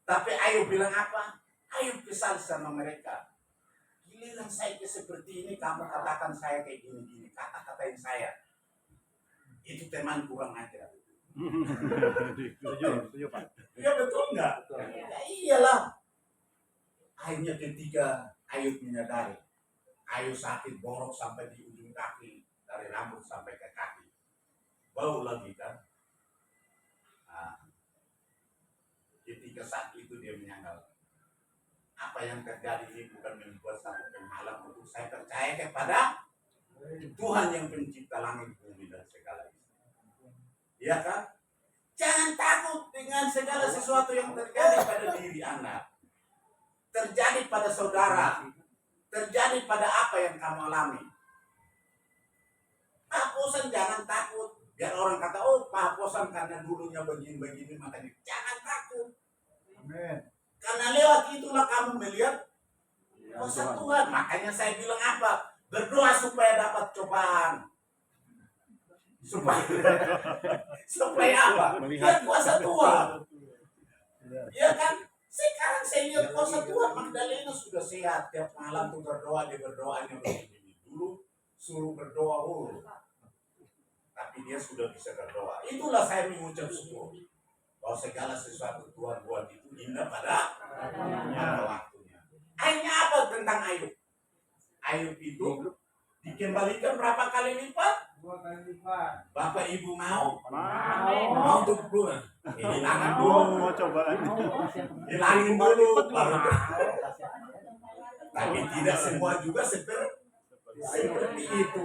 Tapi Ayub bilang apa? Ayub kesal sama mereka. Giliran saya seperti ini, kamu katakan saya kayak gini-gini, kata-katain saya. Itu teman kurang ajar. Setuju Pak. Ya betul nggak? Ya iyalah. Akhirnya ketika Ayub menyadari, Ayub sakit borok sampai di ujung kaki, dari rambut sampai ke kaki, bau lagi kan. Nah, ketika saat itu dia menyangkal, apa yang terjadi ini bukan membuat satu penghalang untuk saya percaya kepada Tuhan yang pencipta langit bumi dan segala itu. Ya kan? Jangan takut dengan segala sesuatu yang terjadi pada diri Anda. Terjadi pada saudara. Terjadi pada apa yang kamu alami. Pak Posan jangan takut. Biar orang kata, oh Pak Posan karena dulunya begini-begini makanya. Jangan takut. Amin. Karena lewat itulah kamu melihat kuasa Tuhan. Makanya saya bilang apa? Berdoa supaya dapat cobaan. Supaya apa? Lihat kuasa Tuhan. Ya kan? Sekarang saya lihat kuasa Tuhan. Magdalena sudah sehat. Tiap malam tuh berdoa, dia berdoanya begini. Dulu suruh berdoa hulu. Tapi dia sudah bisa berdoa. Itulah saya mengucap syukur. Bahwa segala sesuatu Tuhan buat itu indah pada waktunya. Akhirnya apa tentang Ayub? Ayub itu dikembalikan berapa kali lipat? 2 kali lipat. Bapak Ibu mau? Mau. Untuk dulu. Hilangin dulu. Mau cobaan. Hilangin dulu. Baru. Tapi tidak semua juga seperti itu.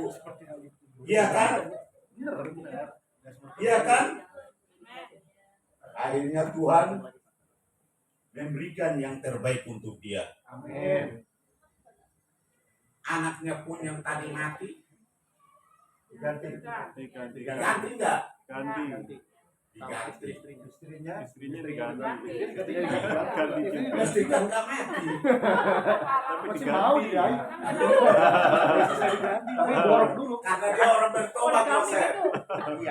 Iya kan? Iya kan? Akhirnya Tuhan memberikan yang terbaik untuk dia. Amin. Anaknya pun yang tadi mati, Diganti. diganti enggak? Ganti. Diganti. Istrinya. Istrinya diganti. Ganti. Mesti kan enggak mati. Tapi Masih mau diganti. dia. Tapi borok dulu. Karena dia orang bertobat, Joseph.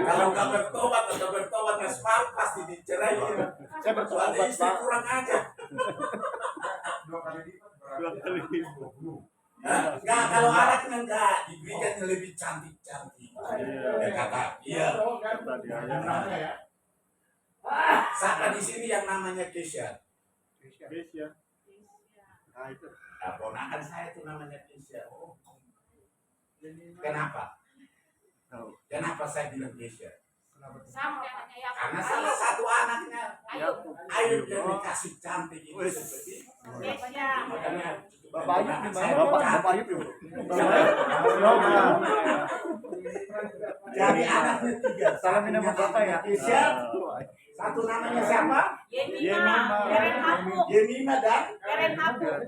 Kalau nggak bertobat atau bertobat nggak smart, pasti diceraiin. Saya bertobat, Soalnya istri Pak. kurang aja. 2 kali lipat. 2 kali. Hah? Nggak, kalau anaknya nggak diberikan yang lebih cantik-cantik. Dia kata, iya. Kata dia ya. Siapa di sini yang namanya Kesha? Keisha. Nah itu. Nah, ponakan saya itu namanya Kesha. Oh. Kenapa? Tahu. Kenapa saya bilang Kesha? Sama anaknya Yakub. Karena salah satu anaknya Ayub. Ayub yang dikasih cantik itu seperti Yesia. makanya Bapak Ayub di mana? Bapak Ayub di jadi anaknya 3. Salamin sama Bapak ya. Satu namanya siapa? Yemima. Keren Hapuk. Yemima dan Keren Hapuk.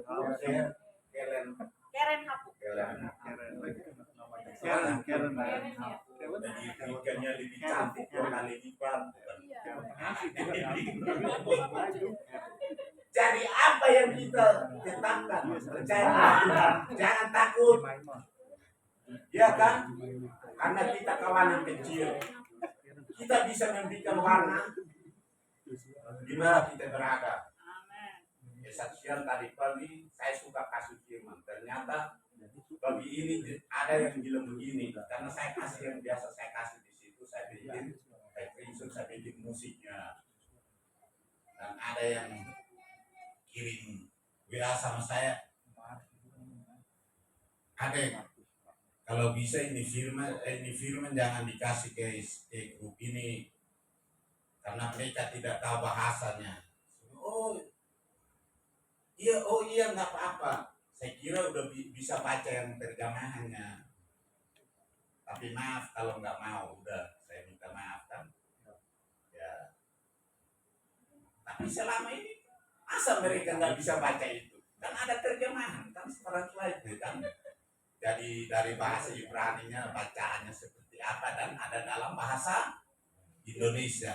Keren. Keren Hapuk. Keren. Jadi ikannya lebih cantik 2 kali lipat. Jadi apa yang kita tetapkan? Percaya pada Tuhan, jangan takut. Ya kan? Karena kita kawanan kecil. Kita bisa memberikan warna di mana kita berada. Kesaksian tadi pagi saya suka kasih firman. Ternyata bagi ini ada yang bilang begini, karena saya kasih yang biasa saya kasih di situ, saya bikin, saya bikin musiknya, dan ada yang kirim WA sama saya, ada yang kalau bisa ini firman jangan dikasih ke grup ini, karena mereka tidak tahu bahasanya. Oh iya nggak apa-apa. Saya kira udah bisa baca yang terjemahannya. Tapi maaf kalau nggak mau, udah saya minta maaf kan. Ya. Tapi selama ini masa mereka nggak bisa baca itu? Kan ada terjemahan kan translate kan. Jadi dari bahasa Ibrani-nya bacaannya seperti apa dan ada dalam bahasa Indonesia.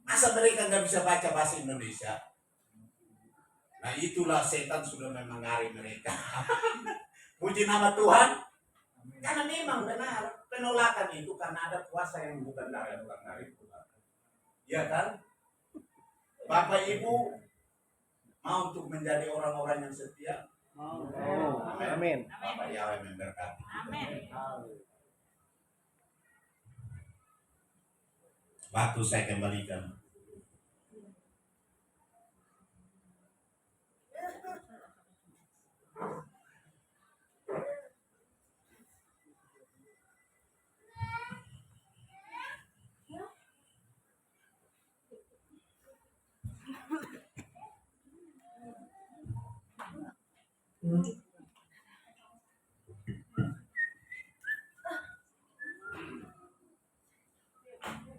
Masa mereka nggak bisa baca bahasa Indonesia? Nah itulah setan sudah memengari mereka. Puji nama Tuhan. Karena memang benar penolakan itu karena ada kuasa yang bukan dari Tuhan. Iya kan? Bapak Ibu mau untuk menjadi orang-orang yang setia? Amin. Bapak Yahweh memberkati. Amin. Waktu saya kembalikan.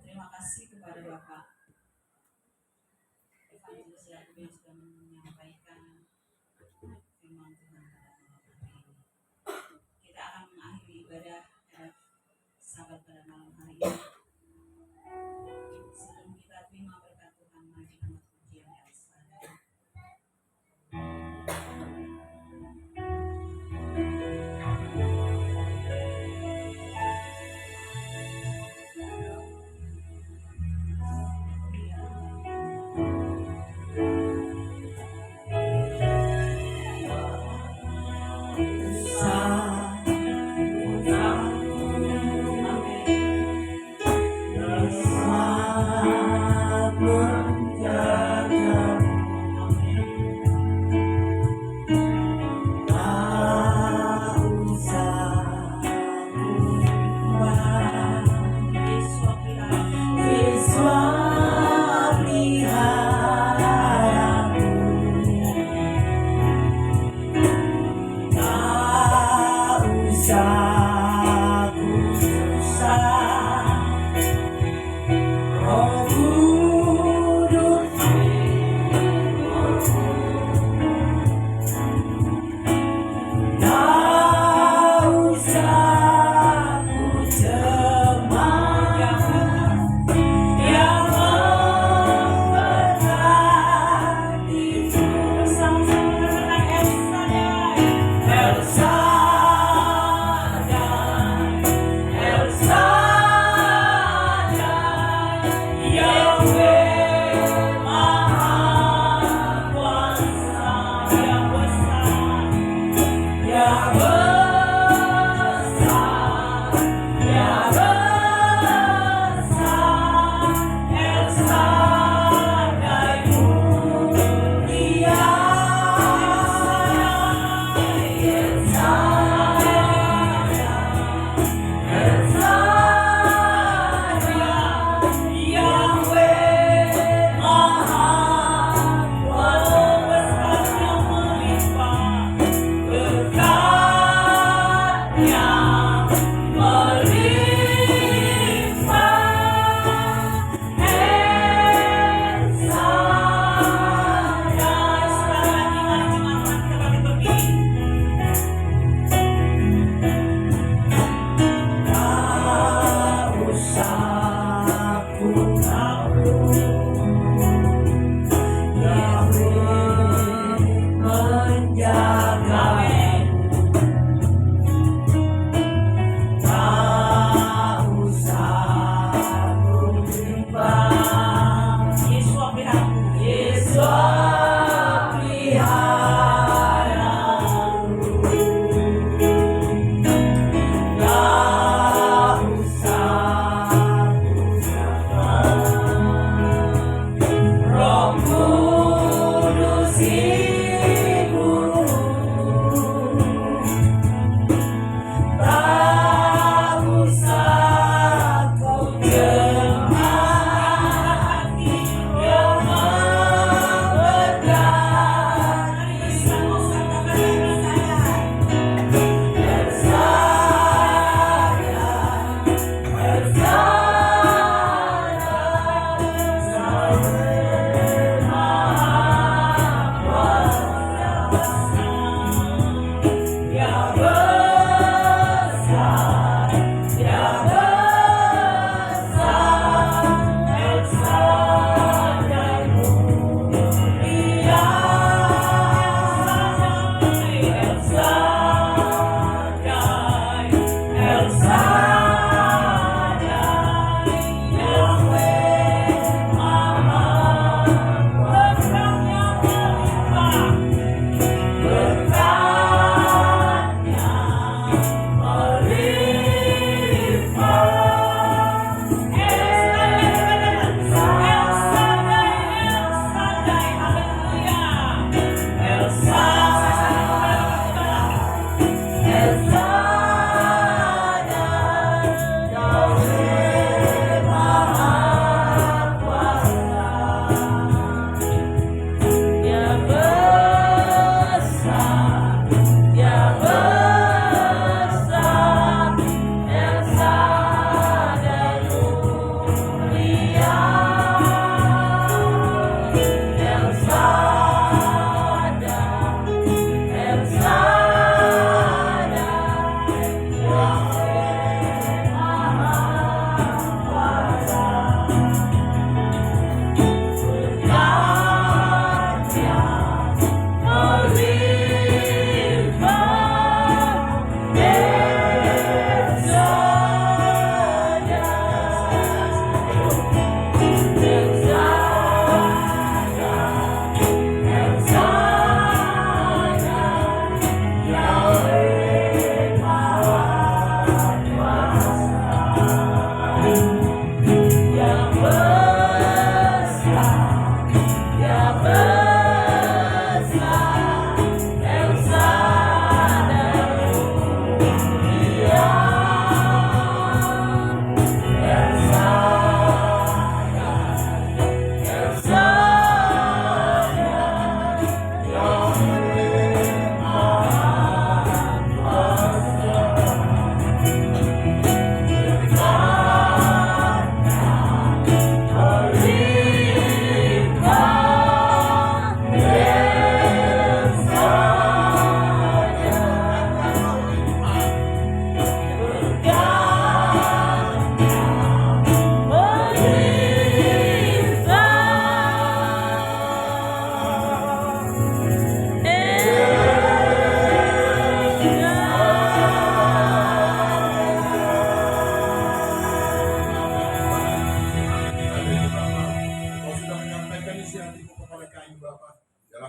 Terima kasih kepada Bapak Evangelis Yakub yang sudah menyampaikan firman Tuhan pada malam hari ini. Kita akan mengakhiri ibadah sahabat pada malam hari ini. Sebelum kita terima berkat Tuhan, mari kita pujian yang sadar. Elsa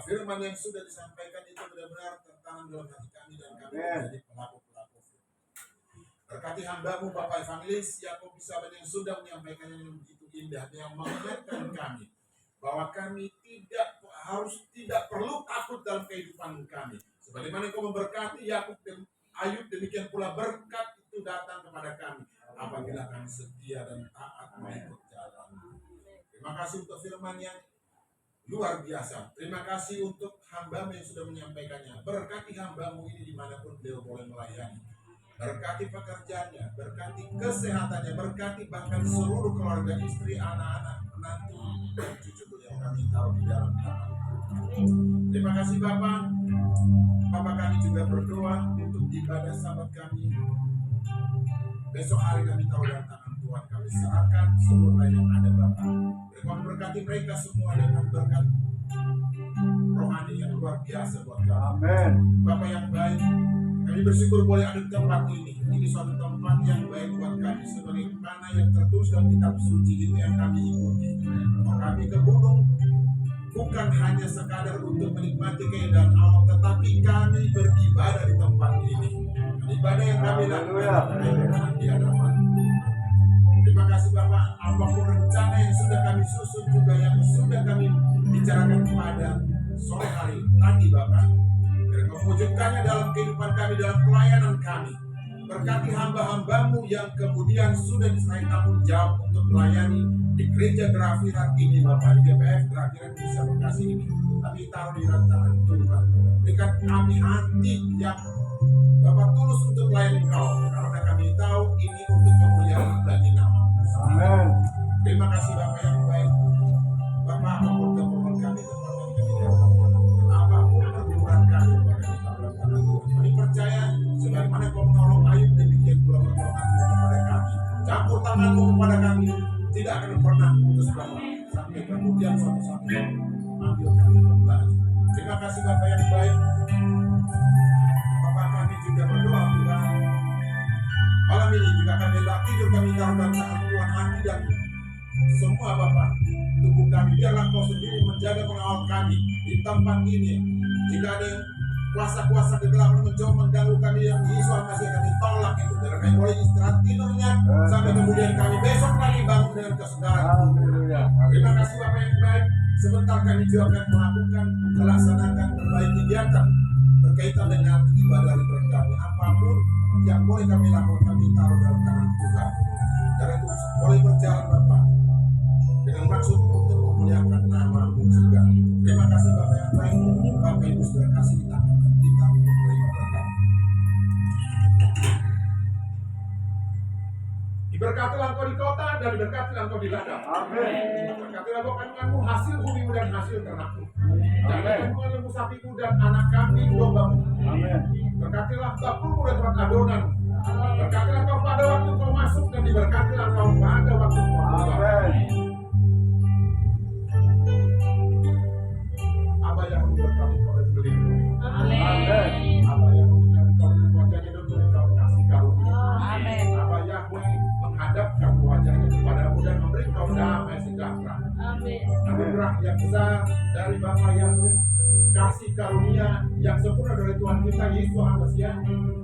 firman yang sudah disampaikan itu benar-benar tertanam dalam hati kami dan kami menjadi pelaku-pelaku. Berkati hambamu Bapak Evangelis Yakub Saban yang sudah menyampaikannya yang begitu indah, yang mengingatkan kami bahwa kami tidak perlu takut dalam kehidupan kami. Sebagaimana Engkau memberkati Yakub dan Ayub, demikian pula berkat itu datang kepada kami apabila kami setia dan taat mengikut jalan. Terima kasih untuk firman yang luar biasa. Terima kasih untuk hamba-Mu yang sudah menyampaikannya. Berkati hamba-Mu ini dimanapun beliau boleh melayani. Berkati pekerjaannya, berkati kesehatannya, berkati bahkan seluruh keluarga, istri, anak-anak, menantu, dan cucu beliau kami taruh di dalam tangan. Terima kasih Bapak. Bapak kami juga berdoa untuk ibadah sahabat kami. Besok hari kami taruh dalam tangan Tuhan. Kami serahkan seluruh yang ada Bapak. Kami berkati mereka semua dengan berkat rohani yang luar biasa buat kami. Amin. Bapak yang baik, kami bersyukur boleh ada di tempat ini. Ini suatu tempat yang baik buat kami, sebagaimana yang tertulis dalam kitab suci itu yang kami ikuti. Kami ke gunung bukan hanya sekadar untuk menikmati keindahan alam, tetapi kami beribadah di tempat ini. Ibadah yang kami lakukan di hadapan Tuhan. Terima kasih Bapak, apapun rencana yang sudah kami susun juga yang sudah kami bicarakan pada sore hari tadi Bapak, dan mewujudkannya dalam kehidupan kami, dalam pelayanan kami. Berkati hamba-hambamu yang kemudian sudah diserahkan tanggung jawab untuk melayani di gereja Grafirat ini Bapak, di GPF Grafirat Bisa Bekasi ini. Kami taruh di rantangan Tuhan. Berikan kami hati yang Bapak tulus untuk melayani Engkau, karena kami tahu ini untuk kemuliaan bagi nama. Amin. Terima kasih Bapak yang baik. Bapak, apapun keperluan kami, apapun pergumulan kami, kami percaya sebagaimana Kau menolong Ayub, demikian pula pertolongan-Mu kepada kami. Campur tangan-Mu kepada kami tidak akan pernah putus Bapak, sampai kemudian suatu saat ambil kami kembali. Terima kasih Bapak yang baik. Bapak, kami juga berdoa Tuhan, malam ini juga kami hendak tidur, kami taruh dalam tangan Tuhan hati dan semua Bapak, tubuh kami, biarlah Kau sendiri menjaga pengawal kami di tempat ini. Jika ada yang kuasa-kuasa kegelapan mencoba mengganggu kami, yang Yesus masih kami tolak itu, biar kami boleh istirahat tidurnya sampai kemudian kami besok lagi bangun dengan kesedaran. Terima kasih Bapak yang baik. Sebentar kami juga akan melakukan, melaksanakan berbagai kegiatan berkaitan dengan ibadah liturgi kami. Apapun yang boleh kami lakukan, kami taruh dalam tangan Tuhan. Karena itu boleh berjalan Bapak dengan maksud untuk memuliakan nama-Mu juga. Terima kasih Bapak yang baik. Bapak Ibu sudah kasih kita untuk menerima berkat. Diberkatilah Engkau di kota dan diberkatilah Engkau di ladang. Amin. Berkatilah Engkau kandunganmu, hasil bumimu dan hasil ternakmu. Jangan kandungan lembu sapimu dan anak kambing dombamu. Amin. Berkatilah dapurmu dan tempat adonan. Berkatilah Engkau pada waktu Kau masuk dan diberkatilah Engkau pada waktu Kau keluar. Amin. Apa yang memberkati Kau dan melindungi. Amin. Apa yang menyertai Kau dengan wajahnya dan memberi Kau kasih karunia. Amin. Apa Yahweh menghadapkan wajahnya kepadamu dan memberi Kau damai sejahtera. Amin. Anugerah yang besar dari Bapa Yahweh, kasih karunia yang sempurna dari Tuhan kita Yesus Masias,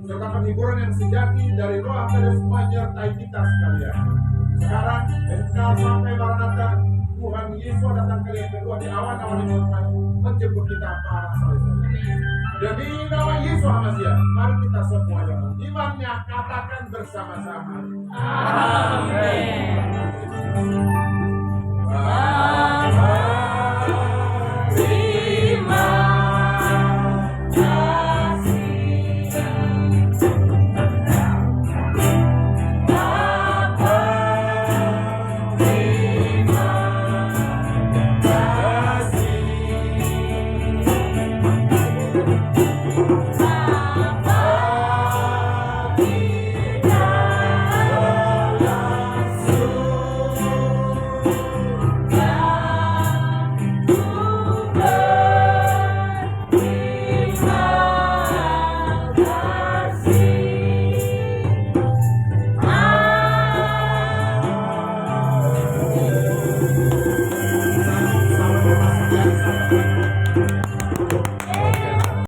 serta penghiburan yang sejati dari Roh Kudus menyertai kita sekalian. Sekarang dan sampai Maranatha, Tuhan Yesus datang kali yang kedua di awan-awan yang menyertai menjemput kita para saudara. Demi nama Yesus Masias, mari kita semua yang imannya katakan bersama-sama. Amin. Amin.